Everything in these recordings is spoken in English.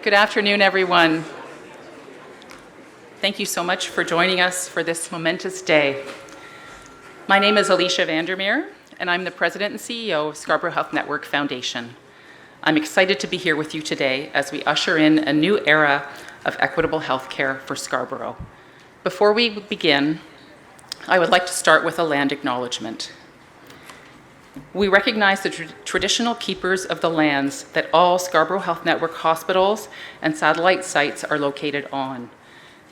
Good afternoon, everyone. Thank you so much for joining us for this momentous day. My name is Alicia Vandermeer, and I'm the President and CEO of Scarborough Health Network Foundation. I'm excited to be here with you today as we usher in a new era of equitable healthcare for Scarborough. Before we begin, I would like to start with a land acknowledgement. We recognize the traditional keepers of the lands that all Scarborough Health Network hospitals and satellite sites are located on.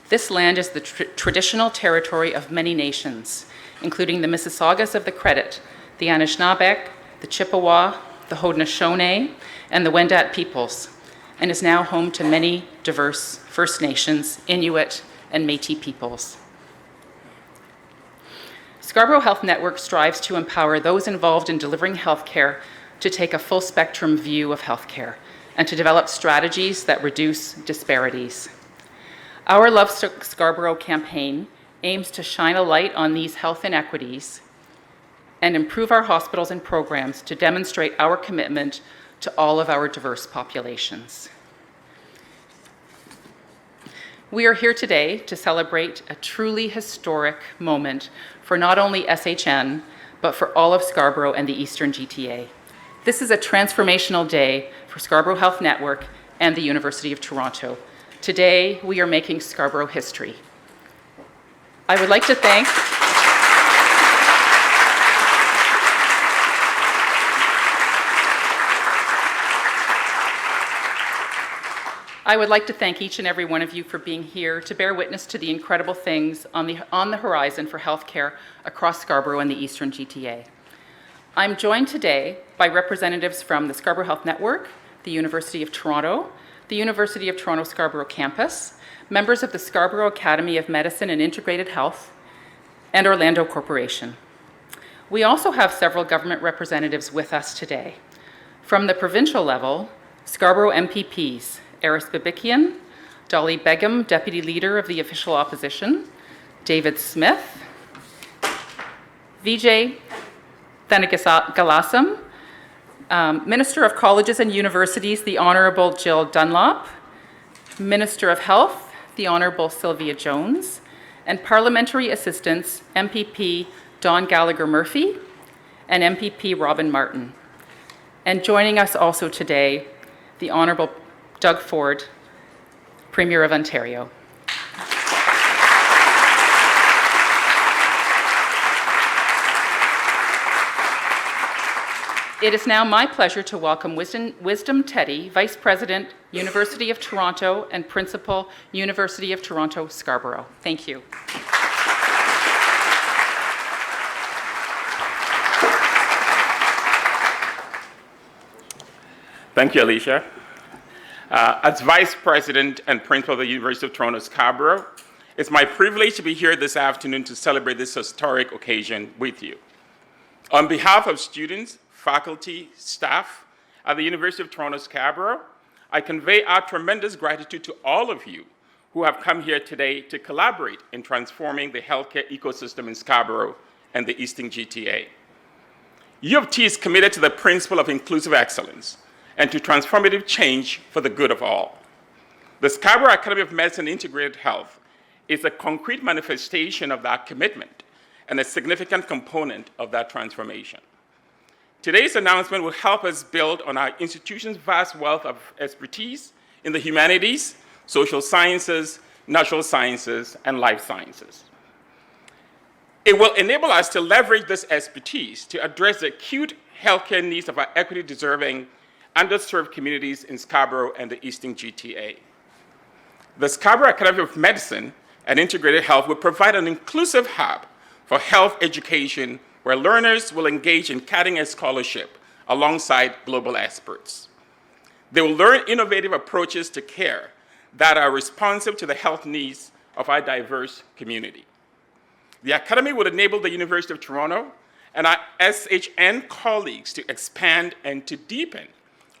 This land is the traditional territory of many nations, including the Mississaugas of the Credit, the Anishinaabeg, the Chippewa, the Haudenosaunee, and the Wendat peoples, and is now home to many diverse First Nations, Inuit, and Métis peoples. Scarborough Health Network strives to empower those involved in delivering healthcare to take a full spectrum view of healthcare and to develop strategies that reduce disparities. Our Love Scarborough campaign aims to shine a light on these health inequities and improve our hospitals and programs to demonstrate our commitment to all of our diverse populations. We are here today to celebrate a truly historic moment for not only SHN, but for all of Scarborough and the Eastern GTA. This is a transformational day for Scarborough Health Network and the University of Toronto. Today, we are making Scarborough history. I would like to thank each and every one of you for being here to bear witness to the incredible things on the horizon for healthcare across Scarborough and the Eastern GTA. I'm joined today by representatives from the Scarborough Health Network, the University of Toronto, the University of Toronto Scarborough campus, members of the Scarborough Academy of Medicine and Integrated Health, and Orlando Corporation. We also have several government representatives with us today. From the provincial level, Scarborough MPPs, Aris Babikian, Dolly Begum, Deputy Leader of the Official Opposition, David Smith, Vijay Thanagalasam, Minister of Colleges and Universities, the Honourable Jill Dunlop, Minister of Health, the Honourable Sylvia Jones, and Parliamentary Assistants, MPP Don Gallagher-Murphy and MPP Robin Martin. And joining us also today, the Honourable Doug Ford, Premier of Ontario. It is now my pleasure to welcome Wisdom Teddy, Vice President, University of Toronto, and Principal, University of Toronto, Scarborough. Thank you. Thank you, Alicia. As Vice President and Principal of the University of Toronto, Scarborough, it's my privilege to be here this afternoon to celebrate this historic occasion with you. On behalf of students, faculty, staff at the University of Toronto, Scarborough, I convey our tremendous gratitude to all of you who have come here today to collaborate in transforming the healthcare ecosystem in Scarborough and the Eastern GTA. U of T is committed to the principle of inclusive excellence and to transformative change for the good of all. The Scarborough Academy of Medicine and Integrated Health is a concrete manifestation of that commitment and a significant component of that transformation. Today's announcement will help us build on our institution's vast wealth of expertise in the humanities, social sciences, natural sciences, and life sciences. It will enable us to leverage this expertise to address the acute healthcare needs of our equity-deserving underserved communities in Scarborough and the Eastern GTA. The Scarborough Academy of Medicine and Integrated Health will provide an inclusive hub for health education where learners will engage in cutting-edge scholarship alongside global experts. They will learn innovative approaches to care that are responsive to the health needs of our diverse community. The Academy will enable the University of Toronto and our SHN colleagues to expand and to deepen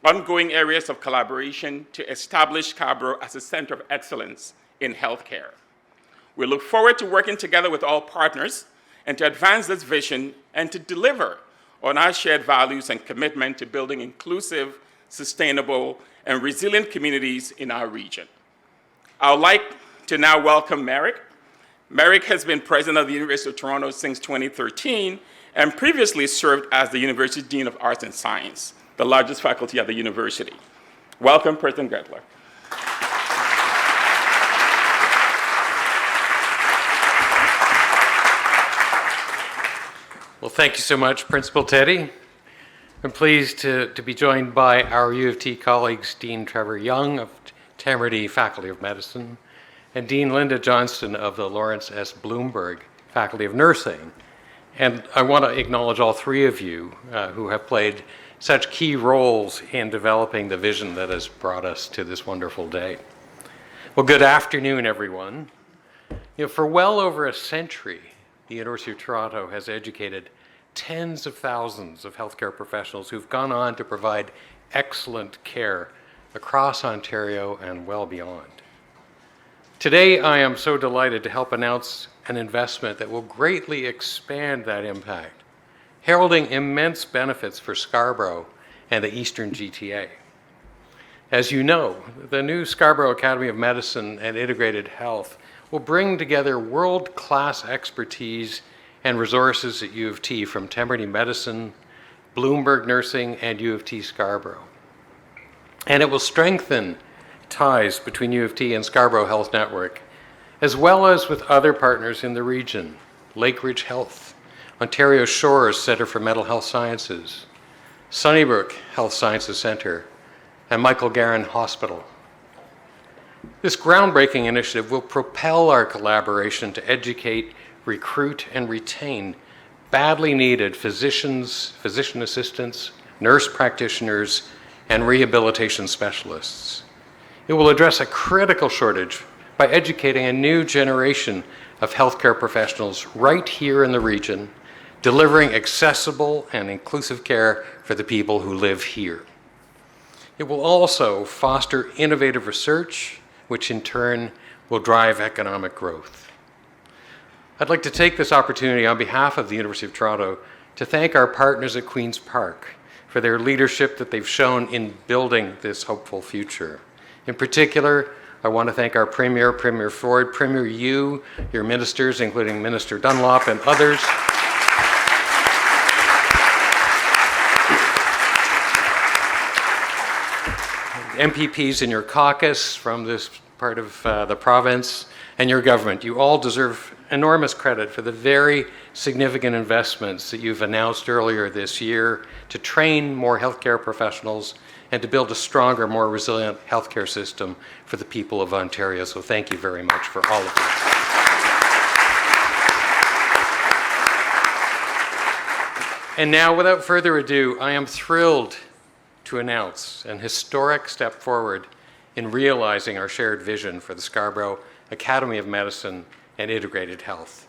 ongoing areas of collaboration to establish Scarborough as a center of excellence in healthcare. We look forward to working together with all partners and to advance this vision and to deliver on our shared values and commitment to building inclusive, sustainable, and resilient communities in our region. I would like to now welcome Merrick. Merrick has been president of the University of Toronto since 2013 and previously served as the University Dean of Arts and Science, the largest faculty at the university. Welcome, President Gettler. Well, thank you so much, Principal Teddy. I'm pleased to be joined by our U of T colleagues, Dean Trevor Young of Tamarity Faculty of Medicine, and Dean Linda Johnston of the Lawrence S. Bloomberg Faculty of Nursing. And I want to acknowledge all three of you who have played such key roles in developing the vision that has brought us to this wonderful day. Well, good afternoon, everyone. For well over a century, the University of Toronto has educated tens of thousands of healthcare professionals who've gone on to provide excellent care across Ontario and well beyond. Today, I am so delighted to help announce an investment that will greatly expand that impact, heralding immense benefits for Scarborough and the Eastern GTA. As you know, the new Scarborough Academy of Medicine and Integrated Health will bring together world-class expertise and resources at U of T from Tamarity Medicine, Bloomberg Nursing, and U of T Scarborough. And it will strengthen ties between U of T and Scarborough Health Network, as well as with other partners in the region, Lakeridge Health, Ontario Shores Centre for Mental Health Sciences, Sunnybrook Health Sciences Centre, and Michael Garron Hospital. This groundbreaking initiative will propel our collaboration to educate, recruit, and retain badly needed physicians, physician assistants, nurse practitioners, and rehabilitation specialists. It will address a critical shortage by educating a new generation of healthcare professionals right here in the region, delivering accessible and inclusive care for the people who live here. It will also foster innovative research, which in turn will drive economic growth. I'd like to take this opportunity on behalf of the University of Toronto to thank our partners at Queen's Park for their leadership that they've shown in building this hopeful future. In particular, I want to thank our Premier, Premier Ford, Premier Yu, your ministers, including Minister Dunlop and others. MPPs in your caucus from this part of the province, and your government. You all deserve enormous credit for the very significant investments that you've announced earlier this year to train more healthcare professionals and to build a stronger, more resilient healthcare system for the people of Ontario. So thank you very much for all of this. And now, without further ado, I am thrilled to announce an historic step forward in realizing our shared vision for the Scarborough Academy of Medicine and Integrated Health.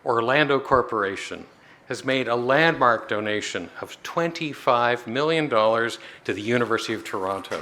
Orlando Corporation has made a landmark donation of $25 million to the University of Toronto.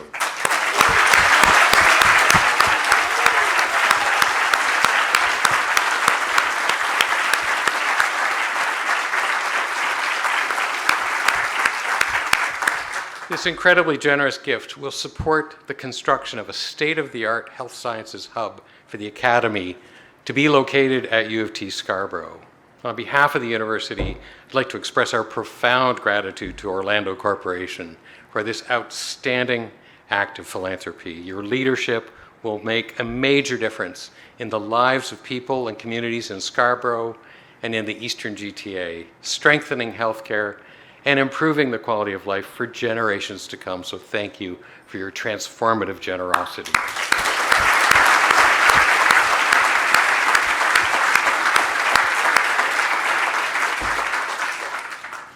This incredibly generous gift will support the construction of a state-of-the-art health sciences hub for the Academy to be located at U of T Scarborough. On behalf of the university, I'd like to express our profound gratitude to Orlando Corporation for this outstanding act of philanthropy. Your leadership will make a major difference in the lives of people and communities in Scarborough and in the Eastern GTA, strengthening healthcare and improving the quality of life for generations to come. So thank you for your transformative generosity.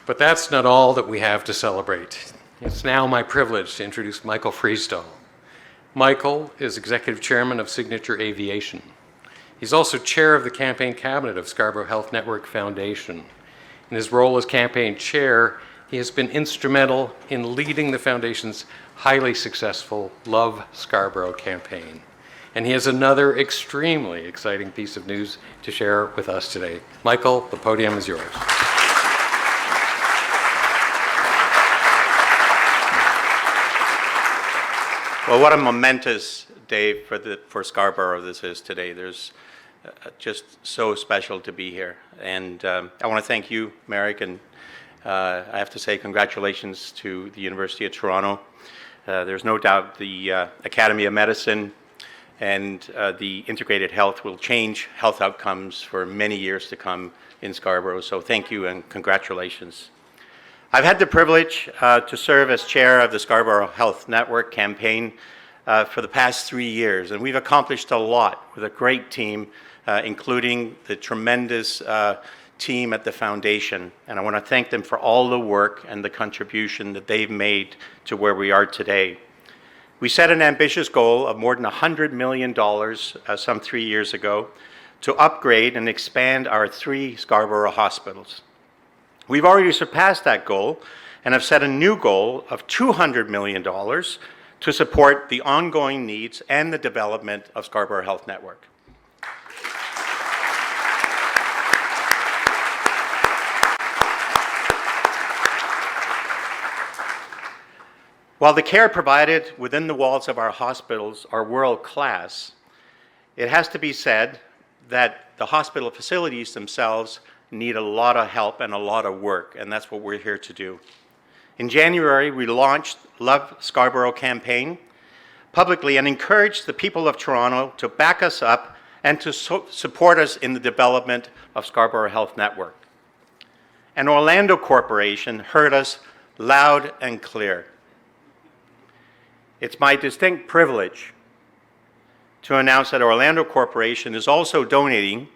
But that's not all that we have to celebrate. It's now my privilege to introduce Michael Freesdal. Michael is Executive Chairman of Signature Aviation. He's also Chair of the Campaign Cabinet of Scarborough Health Network Foundation. In his role as campaign chair, he has been instrumental in leading the foundation's highly successful Love Scarborough campaign. And he has another extremely exciting piece of news to share with us today. Michael, the podium is yours. Well, what a momentous day for Scarborough this is today. There's just so special to be here. And I want to thank you, Merrick, and I have to say congratulations to the University of Toronto. There's no doubt the Academy of Medicine and the integrated health will change health outcomes for many years to come in Scarborough. So thank you and congratulations. I've had the privilege to serve as chair of the Scarborough Health Network campaign for the past 3 years, and we've accomplished a lot with a great team, including the tremendous team at the foundation. And I want to thank them for all the work and the contribution that they've made to where we are today. We set an ambitious goal of more than $100 million some 3 years ago to upgrade and expand our 3 Scarborough hospitals. We've already surpassed that goal and have set a new goal of $200 million to support the ongoing needs and the development of Scarborough Health Network. While the care provided within the walls of our hospitals are world-class, it has to be said that the hospital facilities themselves need a lot of help and a lot of work, and that's what we're here to do. In January, we launched Love Scarborough campaign publicly and encouraged the people of Toronto to back us up and to support us in the development of Scarborough Health Network. And Orlando Corporation heard us loud and clear. It's my distinct privilege to announce that Orlando Corporation is also donating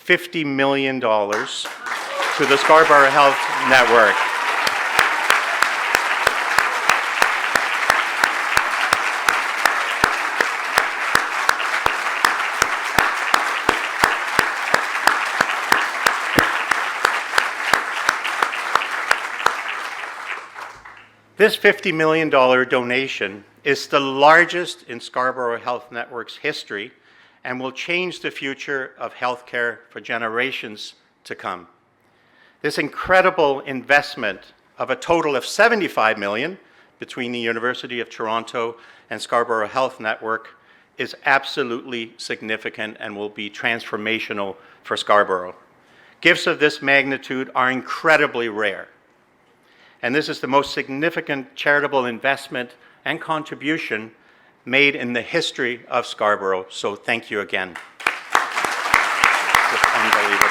$50 million to the Scarborough Health Network. This $50 million donation is the largest in Scarborough Health Network's history and will change the future of healthcare for generations to come. This incredible investment of a total of $75 million between the University of Toronto and Scarborough Health Network is absolutely significant and will be transformational for Scarborough. Gifts of this magnitude are incredibly rare, and this is the most significant charitable investment and contribution made in the history of Scarborough, so thank you again. Just unbelievable.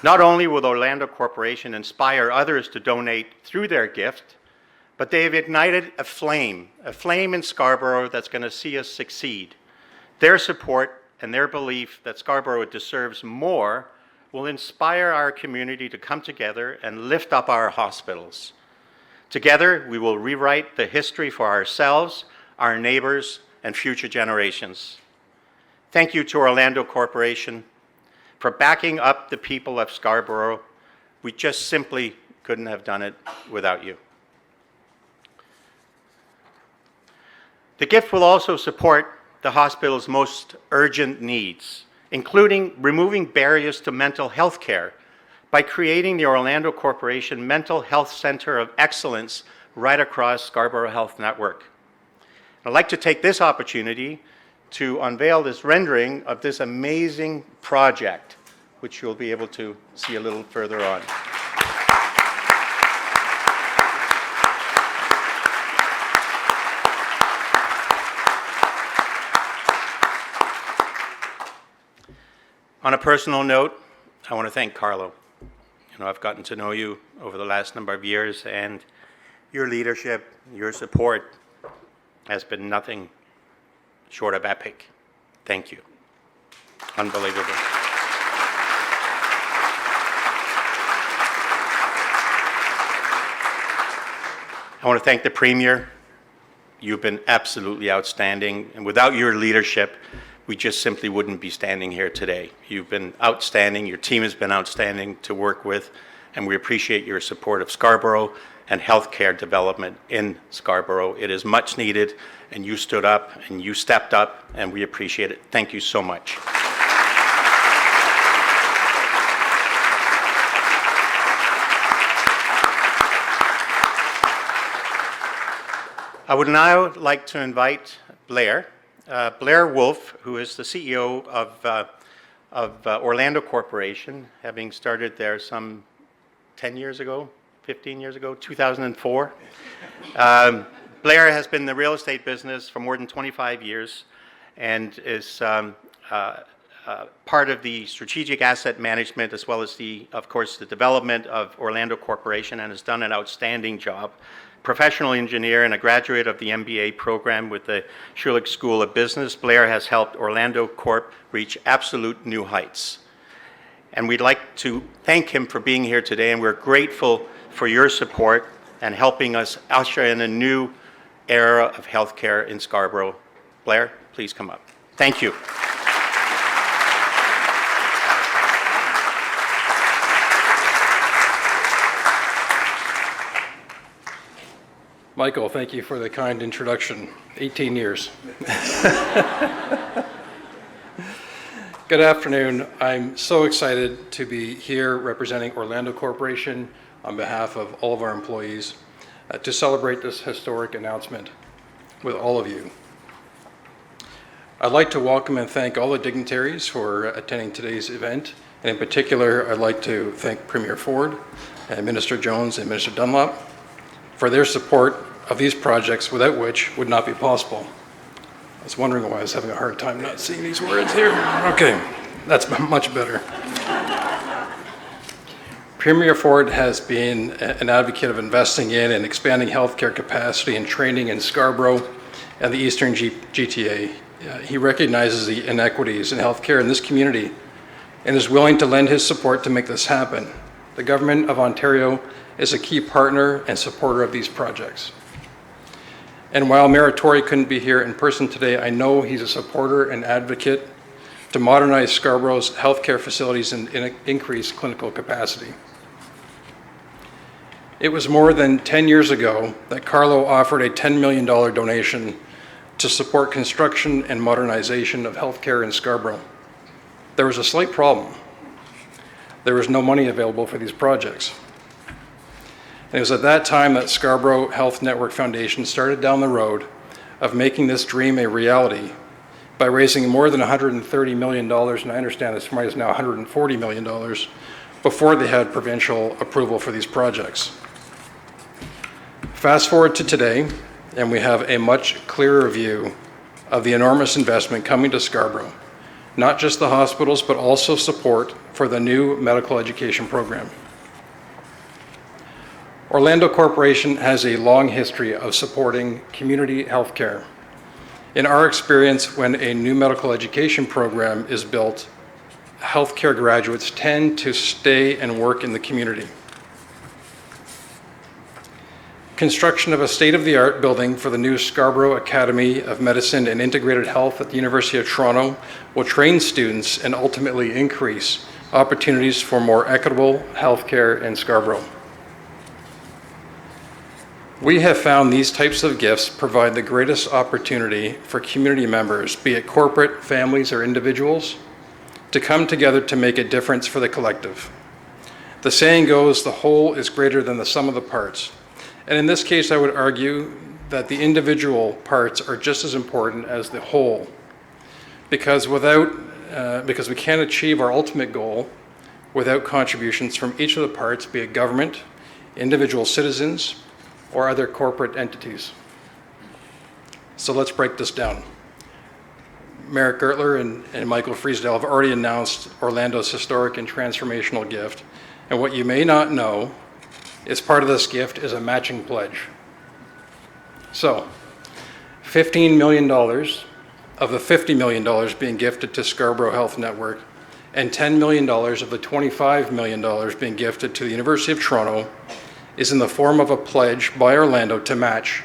Not only will Orlando Corporation inspire others to donate through their gift, but they've ignited a flame in Scarborough that's going to see us succeed. Their support and their belief that Scarborough deserves more will inspire our community to come together and lift up our hospitals. Together, we will rewrite the history for ourselves, our neighbors, and future generations. Thank you to Orlando Corporation for backing up the people of Scarborough. We just simply couldn't have done it without you. The gift will also support the hospital's most urgent needs, including removing barriers to mental health care by creating the Orlando Corporation Mental Health Center of Excellence right across Scarborough Health Network. I'd like to take this opportunity to unveil this rendering of this amazing project, which you'll be able to see a little further on. On a personal note, I want to thank Carlo. I've gotten to know you over the last number of years, and your leadership, your support has been nothing short of epic. Thank you. Unbelievable. I want to thank the Premier. You've been absolutely outstanding, and without your leadership, we just simply wouldn't be standing here today. You've been outstanding, your team has been outstanding to work with, and we appreciate your support of Scarborough and healthcare development in Scarborough. It is much needed, and you stood up and you stepped up, and we appreciate it. Thank you so much. I would now like to invite Blair. Blair Wolf, who is the CEO of Orlando Corporation, having started there some 10 years ago, 15 years ago, 2004. Blair has been in the real estate business for more than 25 years and is part of the strategic asset management as well as of course, the development of Orlando Corporation, and has done an outstanding job. Professional engineer and a graduate of the MBA program with the Schulich School of Business, Blair has helped Orlando Corp reach absolute new heights. And we'd like to thank him for being here today, and we're grateful for your support and helping us usher in a new era of healthcare in Scarborough. Blair, please come up. Thank you. Michael, thank you for the kind introduction. 18 years. Good afternoon. I'm so excited to be here representing Orlando Corporation on behalf of all of our employees to celebrate this historic announcement with all of you. I'd like to welcome and thank all the dignitaries for attending today's event. And in particular, I'd like to thank Premier Ford and Minister Jones and Minister Dunlop for their support of these projects, without which would not be possible. I was wondering why I was having a hard time not seeing these words here. Okay, that's much better. Premier Ford has been an advocate of investing in and expanding healthcare capacity and training in Scarborough and the Eastern GTA. He recognizes the inequities in healthcare in this community and is willing to lend his support to make this happen. The Government of Ontario is a key partner and supporter of these projects. And while Mayor Tory couldn't be here in person today, I know he's a supporter and advocate to modernize Scarborough's healthcare facilities and increase clinical capacity. It was more than 10 years ago that Carlo offered a $10 million donation to support construction and modernization of healthcare in Scarborough. There was a slight problem. There was no money available for these projects. And it was at that time that Scarborough Health Network Foundation started down the road of making this dream a reality by raising more than $130 million, and I understand this money is now $140 million, before they had provincial approval for these projects. Fast forward to today, and we have a much clearer view of the enormous investment coming to Scarborough, not just the hospitals, but also support for the new medical education program. Orlando Corporation has a long history of supporting community healthcare. In our experience, when a new medical education program is built, healthcare graduates tend to stay and work in the community. Construction of a state-of-the-art building for the new Scarborough Academy of Medicine and Integrated Health at the University of Toronto will train students and ultimately increase opportunities for more equitable healthcare in Scarborough. We have found these types of gifts provide the greatest opportunity for community members, be it corporate, families, or individuals, to come together to make a difference for the collective. The saying goes, the whole is greater than the sum of the parts. And in this case, I would argue that the individual parts are just as important as the whole, because we can't achieve our ultimate goal without contributions from each of the parts, be it government, individual citizens, or other corporate entities. So let's break this down. Merrick Gertler and Michael Friesdale have already announced Orlando's historic and transformational gift. And what you may not know is part of this gift is a matching pledge. So, $15 million of the $50 million being gifted to Scarborough Health Network, and $10 million of the $25 million being gifted to the University of Toronto is in the form of a pledge by Orlando to match,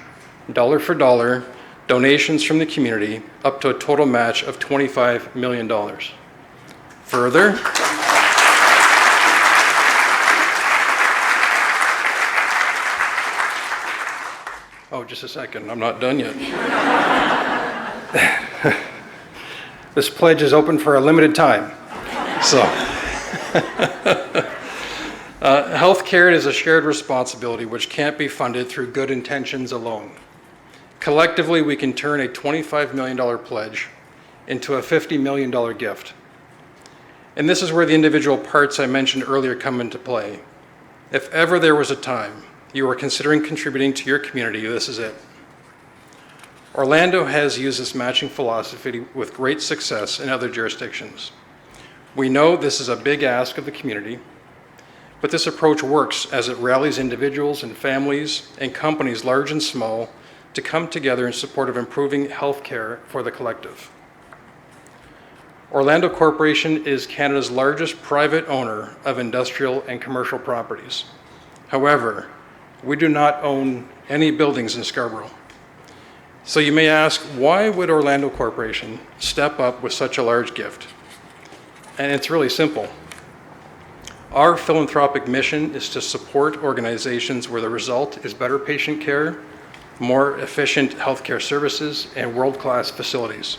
dollar for dollar, donations from the community up to a total match of $25 million. Further, oh, just a second, I'm not done yet. This pledge is open for a limited time. So, healthcare is a shared responsibility which can't be funded through good intentions alone. Collectively, we can turn a $25 million pledge into a $50 million gift. And this is where the individual parts I mentioned earlier come into play. If ever there was a time you are considering contributing to your community, this is it. Orlando has used this matching philosophy with great success in other jurisdictions. We know this is a big ask of the community, but this approach works as it rallies individuals and families and companies large and small to come together in support of improving health care for the collective. Orlando Corporation is Canada's largest private owner of industrial and commercial properties. However, we do not own any buildings in Scarborough. So you may ask, why would Orlando Corporation step up with such a large gift? And it's really simple. Our philanthropic mission is to support organizations where the result is better patient care, more efficient healthcare services, and world-class facilities.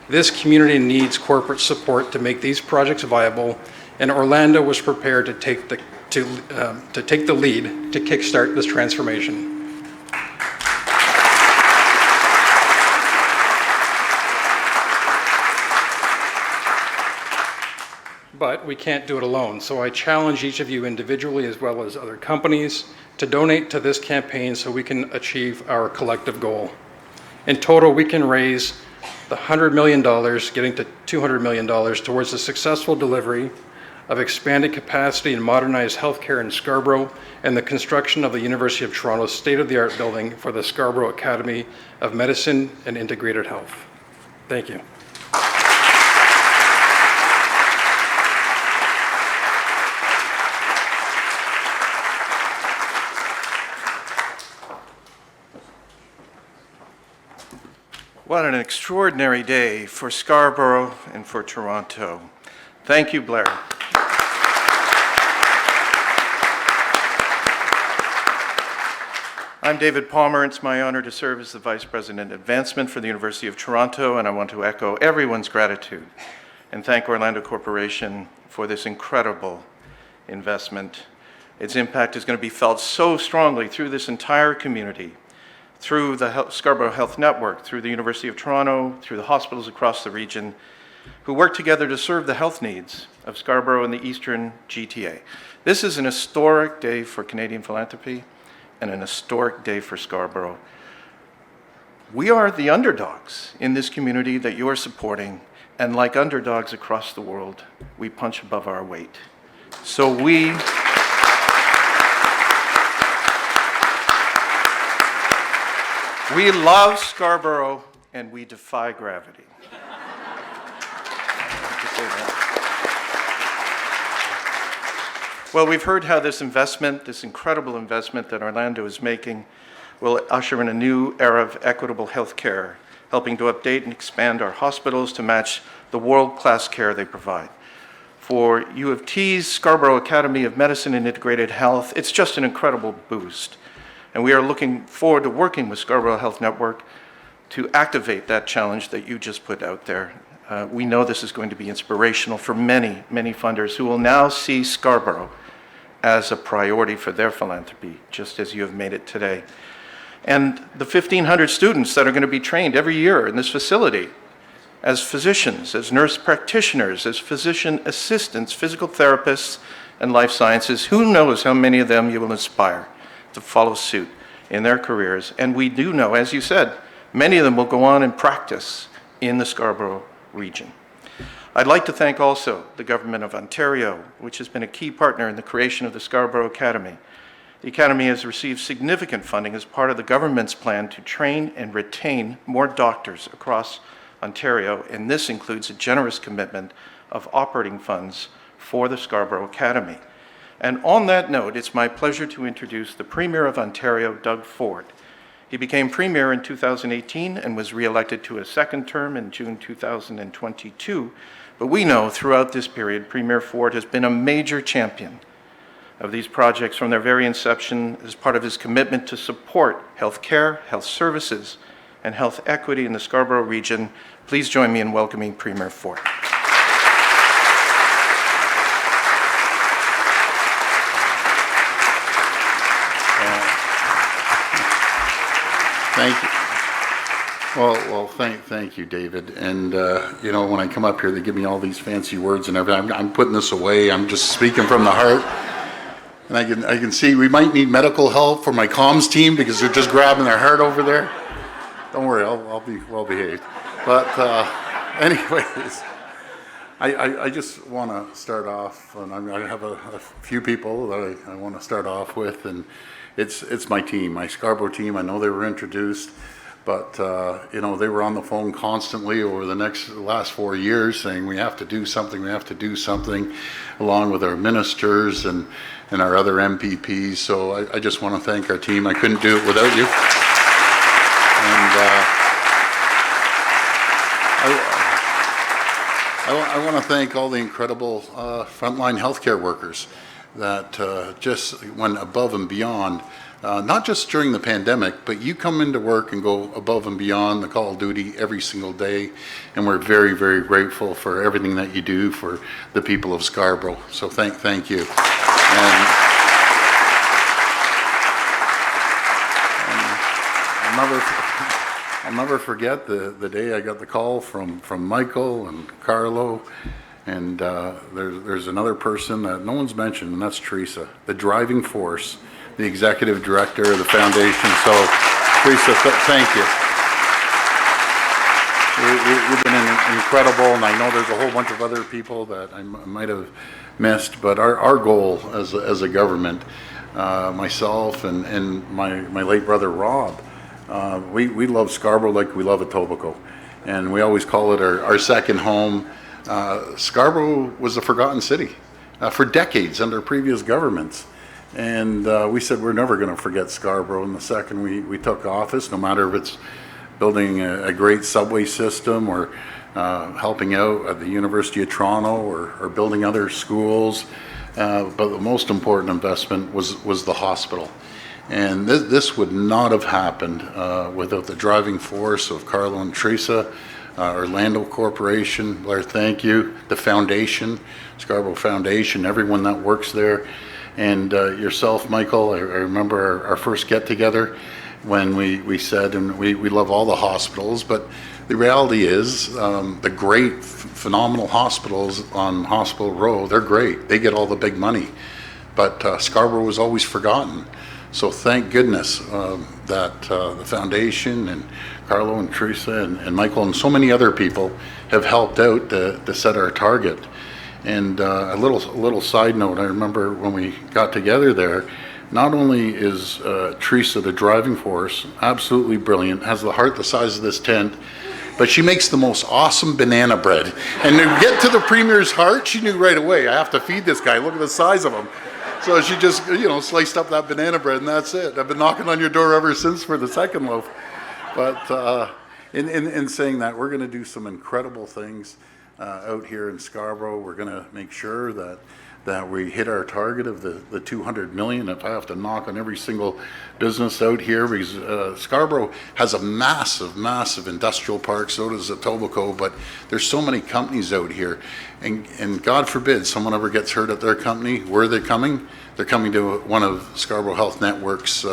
This community needs corporate support to make these projects viable, and Orlando was prepared to take the lead to kickstart this transformation. But we can't do it alone, so I challenge each of you individually as well as other companies to donate to this campaign so we can achieve our collective goal. In total, we can raise the $100 million, getting to $200 million towards the successful delivery of expanded capacity and modernized healthcare in Scarborough and the construction of the University of Toronto's state-of-the-art building for the Scarborough Academy of Medicine and Integrated Health. Thank you. What an extraordinary day for Scarborough and for Toronto. Thank you, Blair. I'm David Palmer. It's my honor to serve as the Vice President Advancement for the University of Toronto, and I want to echo everyone's gratitude and thank Orlando Corporation for this incredible investment. Its impact is going to be felt so strongly through this entire community, through the Scarborough Health Network, through the University of Toronto, through the hospitals across the region, who work together to serve the health needs of Scarborough and the Eastern GTA. This is an historic day for Canadian philanthropy and an historic day for Scarborough. We are the underdogs in this community that you are supporting, and like underdogs across the world, we punch above our weight. So we love Scarborough and we defy gravity. Well, we've heard how this investment, this incredible investment that Orlando is making, will usher in a new era of equitable health care, helping to update and expand our hospitals to match the world-class care they provide. For U of T's Scarborough Academy of Medicine and Integrated Health, it's just an incredible boost. And we are looking forward to working with Scarborough Health Network to activate that challenge that you just put out there. We know this is going to be inspirational for many, many funders who will now see Scarborough as a priority for their philanthropy, just as you have made it today. And the 1,500 students that are going to be trained every year in this facility as physicians, as nurse practitioners, as physician assistants, physical therapists, and life sciences, who knows how many of them you will inspire to follow suit in their careers. And we do know, as you said, many of them will go on and practice in the Scarborough region. I'd like to thank also the Government of Ontario, which has been a key partner in the creation of the Scarborough Academy. The Academy has received significant funding as part of the government's plan to train and retain more doctors across Ontario, and this includes a generous commitment of operating funds for the Scarborough Academy. And on that note, it's my pleasure to introduce the Premier of Ontario, Doug Ford. He became Premier in 2018 and was re-elected to a second term in June 2022. But we know throughout this period, Premier Ford has been a major champion of these projects from their very inception as part of his commitment to support health care, health services, and health equity in the Scarborough region. Please join me in welcoming Premier Ford. Thank you. Well, thank you, David. And, you know, when I come up here, they give me all these fancy words and everything. I'm putting this away. I'm just speaking from the heart. And I can see we might need medical help for my comms team because they're just grabbing their heart over there. Don't worry, I'll be well behaved. But anyways, I just want to start off, and I have a few people that I want to start off with, and it's my team, my Scarborough team. I know they were introduced, but you know, they were on the phone constantly over the last 4 years saying we have to do something, along with our ministers and our other MPPs. So I just want to thank our team. I couldn't do it without you. And I want to thank all the incredible frontline healthcare workers that just went above and beyond, not just during the pandemic, but you come into work and go above and beyond the call of duty every single day, and we're very, very grateful for everything that you do for the people of Scarborough. So thank you. And I'll never forget the day I got the call from Michael and Carlo, and there's another person that no one's mentioned, and that's Teresa, the driving force, the executive director of the foundation. So, Teresa, thank you. You've been incredible, and I know there's a whole bunch of other people that I might have missed, but our goal as a government, myself and my late brother Rob, we love Scarborough like we love Etobicoke, and we always call it our second home. Scarborough was a forgotten city for decades under previous governments, and we said we're never going to forget Scarborough. And the second we took office, no matter if it's building a great subway system or helping out at the University of Toronto or building other schools, but the most important investment was the hospital. And this would not have happened without the driving force of Carlo and Teresa, Orlando Corporation, Blair, thank you, the foundation, Scarborough Foundation, everyone that works there, and yourself, Michael. I remember our first get-together when we said, and we love all the hospitals, but the reality is the great, phenomenal hospitals on Hospital Row, they're great. They get all the big money, but Scarborough was always forgotten. So thank goodness that the foundation and Carlo and Teresa and Michael and so many other people have helped out to set our target. And a little side note, I remember when we got together there, not only is Teresa the driving force, absolutely brilliant, has the heart the size of this tent, but she makes the most awesome banana bread. And to get to the Premier's heart, she knew right away, I have to feed this guy, look at the size of him. So she just, sliced up that banana bread, and that's it. I've been knocking on your door ever since for the second loaf. But in saying that, we're going to do some incredible things out here in Scarborough. We're going to make sure that we hit our target of the 200 million. If I have to knock on every single business out here, because Scarborough has a massive industrial park, so does Etobicoke, but there's so many companies out here. And God forbid someone ever gets hurt at their company. Where are they coming? They're coming to one of Scarborough Health Network's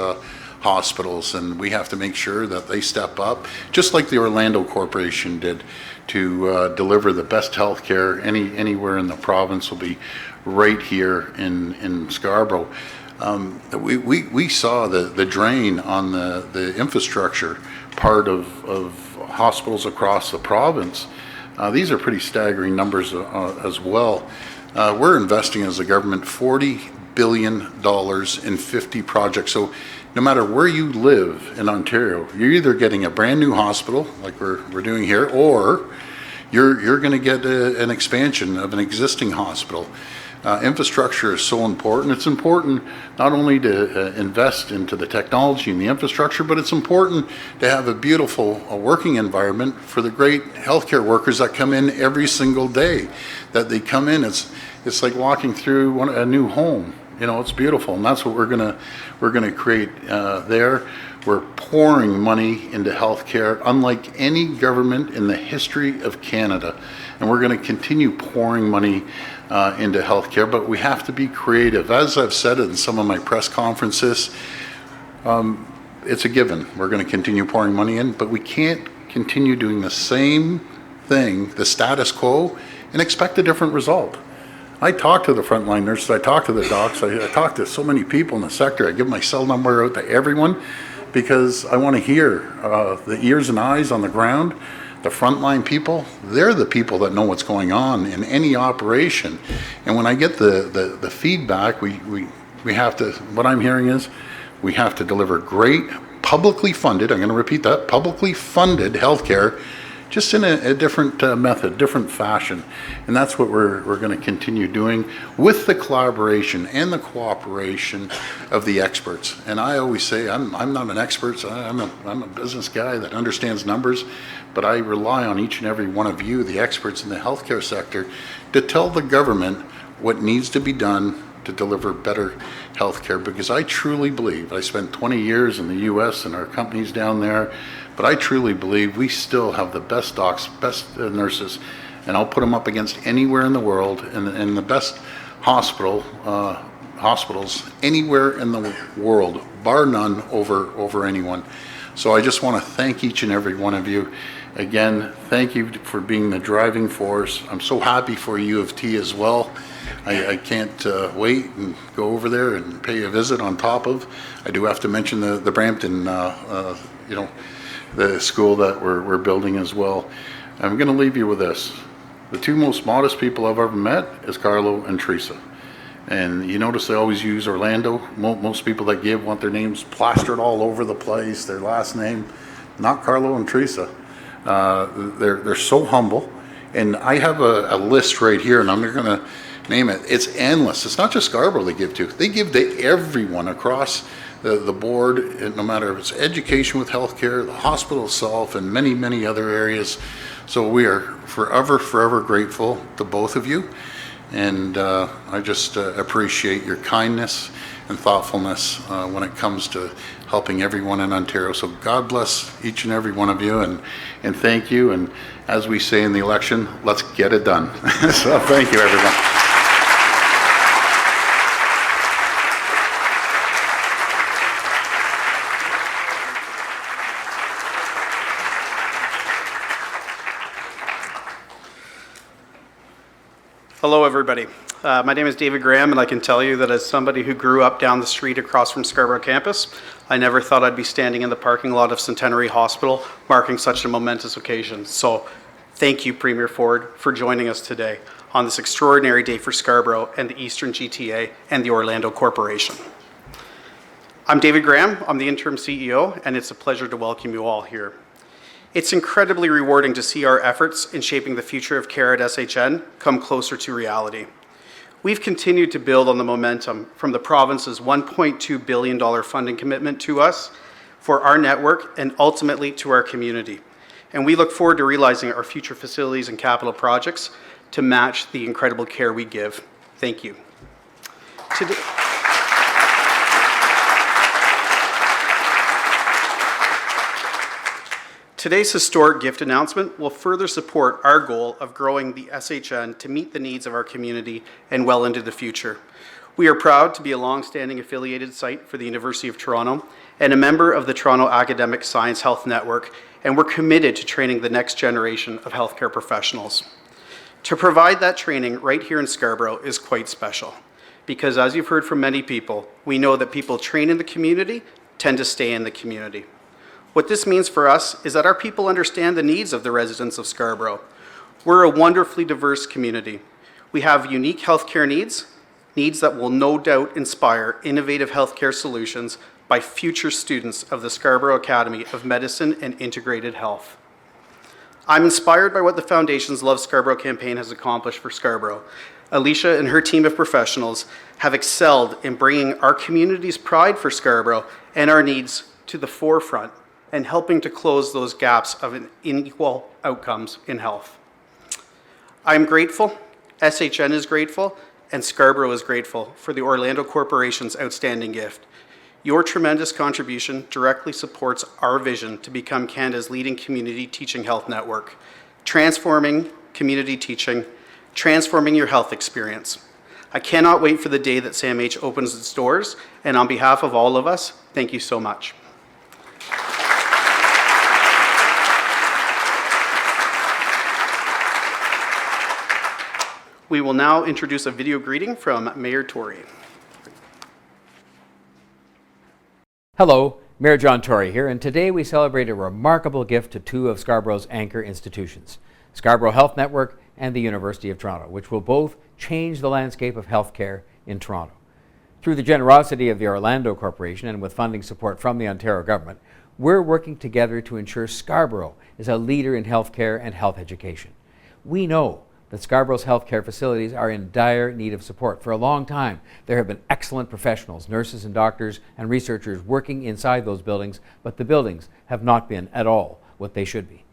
hospitals, and we have to make sure that they step up, just like the Orlando Corporation did, to deliver the best health care anywhere in the province. Will be right here in Scarborough. We saw the drain on the infrastructure part of hospitals across the province. These are pretty staggering numbers as well. We're investing as a government $40 billion in 50 projects. So no matter where you live in Ontario, you're either getting a brand new hospital like we're doing here, or you're going to get an expansion of an existing hospital. Infrastructure is so important. It's important not only to invest into the technology and the infrastructure, but it's important to have a beautiful working environment for the great healthcare workers that come in every single day. That they come in, it's like walking through a new home. It's beautiful, and that's what we're gonna create there. We're pouring money into healthcare, unlike any government in the history of Canada, and we're going to continue pouring money into healthcare. But we have to be creative. As I've said in some of my press conferences, it's a given. We're going to continue pouring money in, but we can't continue doing the same thing, the status quo, and expect a different result. I talk to the frontline nurses, I talk to the docs, I talk to so many people in the sector. I give my cell number out to everyone because I want to hear the ears and eyes on the ground. The frontline people, they're the people that know what's going on in any operation. And when I get the feedback, we have to, what I'm hearing is, we have to deliver great, publicly funded, I'm going to repeat that, publicly funded healthcare, just in a different method, different fashion. And that's what we're going to continue doing with the collaboration and the cooperation of the experts. And I always say, I'm not an expert, so I'm a business guy that understands numbers, but I rely on each and every one of you, the experts in the healthcare sector, to tell the government what needs to be done to deliver better healthcare, because I truly believe, I spent 20 years in the US and our companies down there, but I truly believe we still have the best docs, best nurses, and I'll put them up against anywhere in the world, and the best hospitals anywhere in the world, bar none, over anyone. So I just want to thank each and every one of you. Again, thank you for being the driving force. I'm so happy for U of T as well. I can't wait and go over there and pay a visit on top of. I do have to mention the Brampton, the school that we're building as well. I'm going to leave you with this. The two most modest people I've ever met is Carlo and Teresa. And you notice they always use Orlando. Most people that give want their names plastered all over the place, their last name. Not Carlo and Teresa. They're so humble. And I have a list right here, and I'm going to name it. It's endless. It's not just Scarborough they give to. They give to everyone across the board, no matter if it's education with healthcare, the hospital itself, and many, many other areas. So we are forever grateful to both of you. And I just appreciate your kindness and thoughtfulness when it comes to helping everyone in Ontario. So God bless each and every one of you, and thank you. And as we say in the election, let's get it done. So thank you, everyone. Hello, everybody. My name is David Graham, and I can tell you that as somebody who grew up down the street across from Scarborough campus, I never thought I'd be standing in the parking lot of Centenary Hospital marking such a momentous occasion. So thank you, Premier Ford, for joining us today on this extraordinary day for Scarborough and the Eastern GTA and the Orlando Corporation. I'm David Graham. I'm the interim CEO, and it's a pleasure to welcome you all here. It's incredibly rewarding to see our efforts in shaping the future of care at SHN come closer to reality. We've continued to build on the momentum from the province's $1.2 billion funding commitment to us for our network and ultimately to our community. And we look forward to realizing our future facilities and capital projects to match the incredible care we give. Thank you. Today's historic gift announcement will further support our goal of growing the SHN to meet the needs of our community and well into the future. We are proud to be a long-standing affiliated site for the University of Toronto and a member of the Toronto Academic Science Health Network, and we're committed to training the next generation of healthcare professionals. To provide that training right here in Scarborough is quite special, because as you've heard from many people, we know that people trained in the community tend to stay in the community. What this means for us is that our people understand the needs of the residents of Scarborough. We're a wonderfully diverse community. We have unique healthcare needs that will no doubt inspire innovative healthcare solutions by future students of the Scarborough Academy of Medicine and Integrated Health. I'm inspired by what the Foundation's Love Scarborough campaign has accomplished for Scarborough. Alicia and her team of professionals have excelled in bringing our community's pride for Scarborough and our needs to the forefront and helping to close those gaps of unequal outcomes in health. I'm grateful, SHN is grateful, and Scarborough is grateful for the Orlando Corporation's outstanding gift. Your tremendous contribution directly supports our vision to become Canada's leading community teaching health network, transforming community teaching, transforming your health experience. I cannot wait for the day that SAMH opens its doors, and on behalf of all of us, thank you so much. We will now introduce a video greeting from Mayor Tory. Hello, Mayor John Tory here, and today we celebrate a remarkable gift to two of Scarborough's anchor institutions, Scarborough Health Network and the University of Toronto, which will both change the landscape of healthcare in Toronto. Through the generosity of the Orlando Corporation and with funding support from the Ontario government, we're working together to ensure Scarborough is a leader in healthcare and health education. We know that Scarborough's healthcare facilities are in dire need of support. For a long time, there have been excellent professionals, nurses and doctors and researchers working inside those buildings, but the buildings have not been at all what they should be.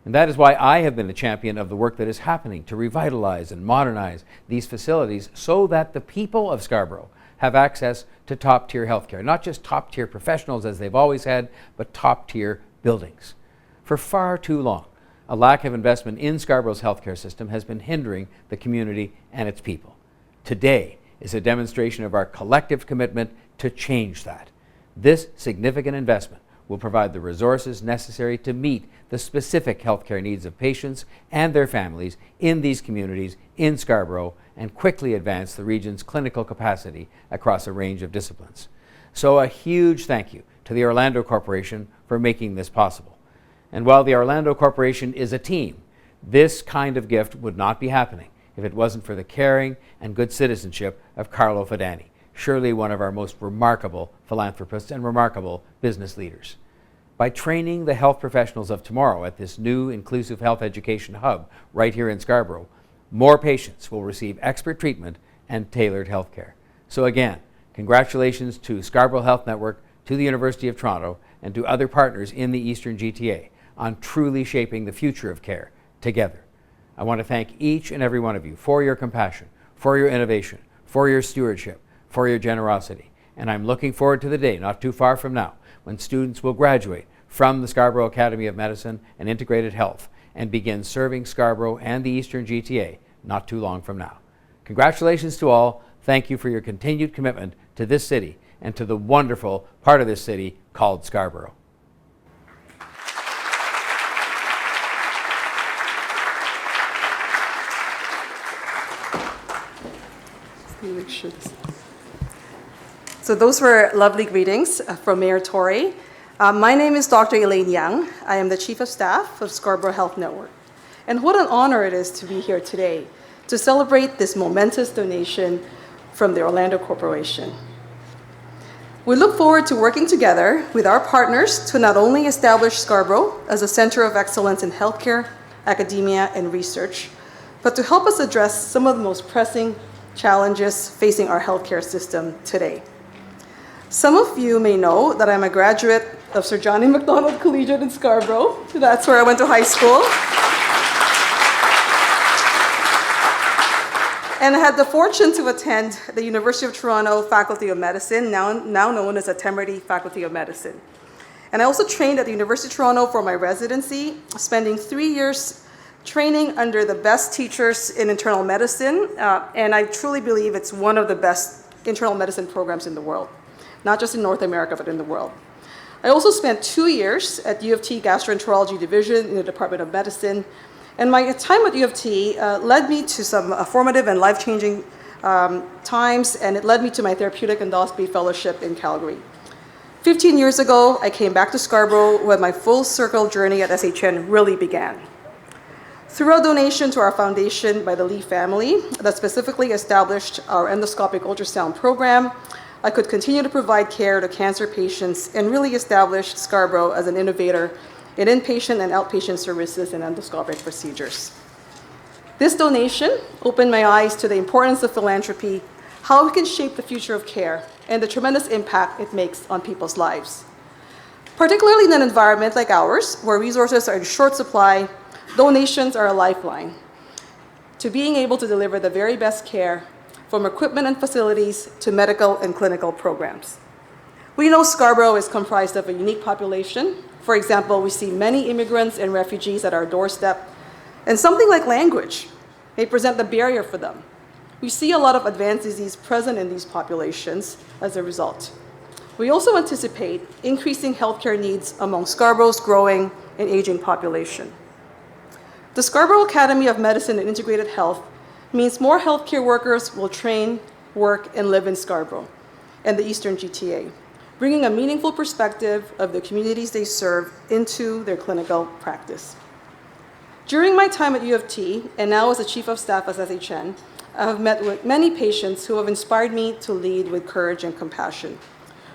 And that is why I have been a champion of the work that is happening to revitalize and modernize these facilities so that the people of Scarborough have access to top-tier healthcare. Not just top-tier professionals as they've always had, but top-tier buildings. For far too long, a lack of investment in Scarborough's healthcare system has been hindering the community and its people. Today is a demonstration of our collective commitment to change that. This significant investment will provide the resources necessary to meet the specific healthcare needs of patients and their families in these communities in Scarborough and quickly advance the region's clinical capacity across a range of disciplines. So a huge thank you to the Orlando Corporation for making this possible. And while the Orlando Corporation is a team, this kind of gift would not be happening if it wasn't for the caring and good citizenship of Carlo Fidani, surely one of our most remarkable philanthropists and remarkable business leaders. By training the health professionals of tomorrow at this new inclusive health education hub right here in Scarborough, more patients will receive expert treatment and tailored health care. So again, congratulations to Scarborough Health Network, to the University of Toronto, and to other partners in the Eastern GTA on truly shaping the future of care together. I want to thank each and every one of you for your compassion, for your innovation, for your stewardship, for your generosity. And I'm looking forward to the day, not too far from now, when students will graduate from the Scarborough Academy of Medicine and Integrated Health and begin serving Scarborough and the Eastern GTA not too long from now. Congratulations to all. Thank you for your continued commitment to this city and to the wonderful part of this city called Scarborough. So those were lovely greetings from Mayor Tory. My name is Dr. Elaine Young. I am the Chief of Staff of Scarborough Health Network. And what an honor it is to be here today to celebrate this momentous donation from the Orlando Corporation. We look forward to working together with our partners to not only establish Scarborough as a center of excellence in healthcare, academia, and research, but to help us address some of the most pressing challenges facing our healthcare system today. Some of you may know that I'm a graduate of Sir John A. Macdonald Collegiate in Scarborough. That's where I went to high school. And I had the fortune to attend the University of Toronto Faculty of Medicine, now known as the Temerity Faculty of Medicine. And I also trained at the University of Toronto for my residency, spending 3 years training under the best teachers in internal medicine, and I truly believe it's one of the best internal medicine programs in the world, not just in North America, but in the world. I also spent 2 years at U of T Gastroenterology Division in the Department of Medicine, and my time at U of T led me to some formative and life-changing times, and it led me to my therapeutic endoscopy fellowship in Calgary. 15 years ago, I came back to Scarborough when my full circle journey at SHN really began. Through a donation to our foundation by the Lee family that specifically established our endoscopic ultrasound program, I could continue to provide care to cancer patients and really establish Scarborough as an innovator in inpatient and outpatient services and endoscopic procedures. This donation opened my eyes to the importance of philanthropy, how it can shape the future of care, and the tremendous impact it makes on people's lives. Particularly in an environment like ours, where resources are in short supply, donations are a lifeline to being able to deliver the very best care, from equipment and facilities to medical and clinical programs. We know Scarborough is comprised of a unique population. For example, we see many immigrants and refugees at our doorstep, and something like language may present the barrier for them. We see a lot of advanced disease present in these populations as a result. We also anticipate increasing healthcare needs among Scarborough's growing and aging population. The Scarborough Academy of Medicine and Integrated Health means more healthcare workers will train, work, and live in Scarborough and the Eastern GTA, bringing a meaningful perspective of the communities they serve into their clinical practice. During my time at U of T, and now as the Chief of Staff at SHN, I have met with many patients who have inspired me to lead with courage and compassion.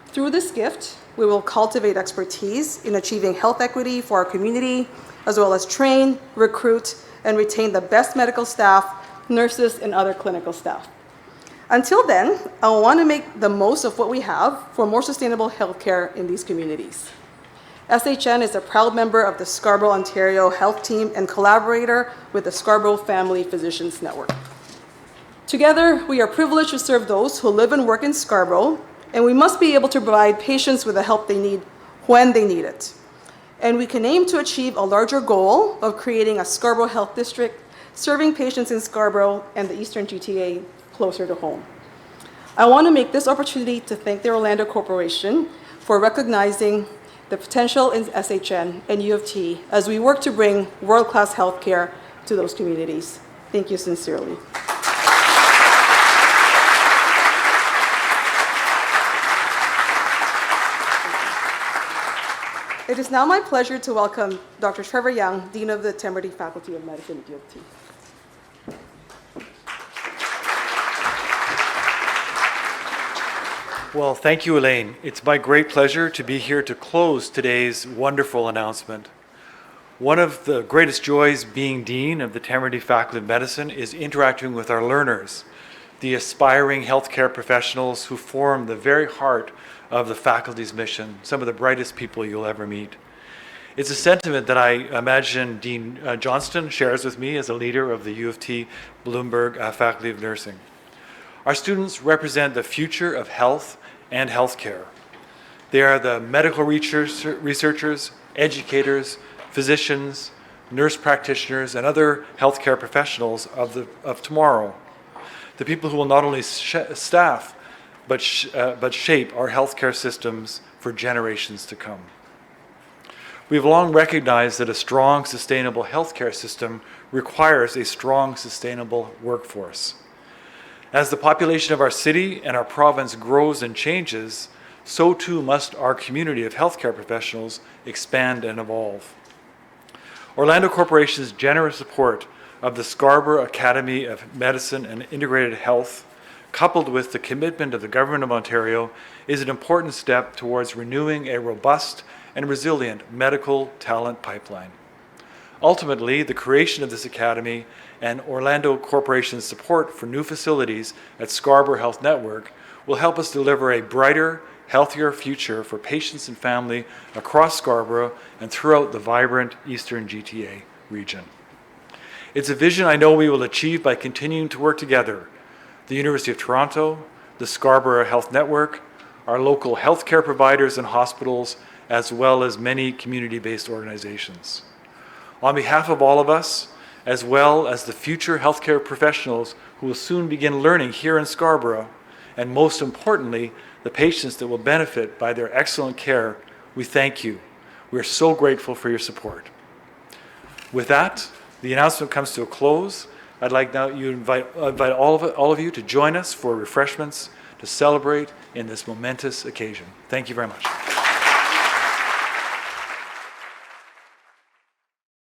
Through this gift, we will cultivate expertise in achieving health equity for our community, as well as train, recruit, and retain the best medical staff, nurses, and other clinical staff. Until then, I want to make the most of what we have for more sustainable healthcare in these communities. SHN is a proud member of the Scarborough, Ontario Health Team and collaborator with the Scarborough Family Physicians Network. Together, we are privileged to serve those who live and work in Scarborough, and we must be able to provide patients with the help they need when they need it. And we can aim to achieve a larger goal of creating a Scarborough Health District, serving patients in Scarborough and the Eastern GTA closer to home. I want to make this opportunity to thank the Orlando Corporation for recognizing the potential in SHN and U of T as we work to bring world-class healthcare to those communities. Thank you sincerely. It is now my pleasure to welcome Dr. Trevor Young, Dean of the Temerity Faculty of Medicine at U of T. Well, thank you, Elaine. It's my great pleasure to be here to close today's wonderful announcement. One of the greatest joys being Dean of the Temerity Faculty of Medicine is interacting with our learners, the aspiring healthcare professionals who form the very heart of the faculty's mission, some of the brightest people you'll ever meet. It's a sentiment that I imagine Dean Johnston shares with me as a leader of the U of T Bloomberg Faculty of Nursing. Our students represent the future of health and healthcare. They are the medical researchers, educators, physicians, nurse practitioners, and other healthcare professionals of tomorrow. The people who will not only staff, but shape our healthcare systems for generations to come. We've long recognized that a strong, sustainable healthcare system requires a strong, sustainable workforce. As the population of our city and our province grows and changes, so too must our community of healthcare professionals expand and evolve. Orlando Corporation's generous support of the Scarborough Academy of Medicine and Integrated Health, coupled with the commitment of the Government of Ontario, is an important step towards renewing a robust and resilient medical talent pipeline. Ultimately, the creation of this academy and Orlando Corporation's support for new facilities at Scarborough Health Network will help us deliver a brighter, healthier future for patients and family across Scarborough and throughout the vibrant Eastern GTA region. It's a vision I know we will achieve by continuing to work together, the University of Toronto, the Scarborough Health Network, our local healthcare providers and hospitals, as well as many community-based organizations. On behalf of all of us, as well as the future healthcare professionals who will soon begin learning here in Scarborough, and most importantly, the patients that will benefit by their excellent care, we thank you. We are so grateful for your support. With that, the announcement comes to a close. I'd like now to invite all of you to join us for refreshments to celebrate in this momentous occasion. Thank you very much.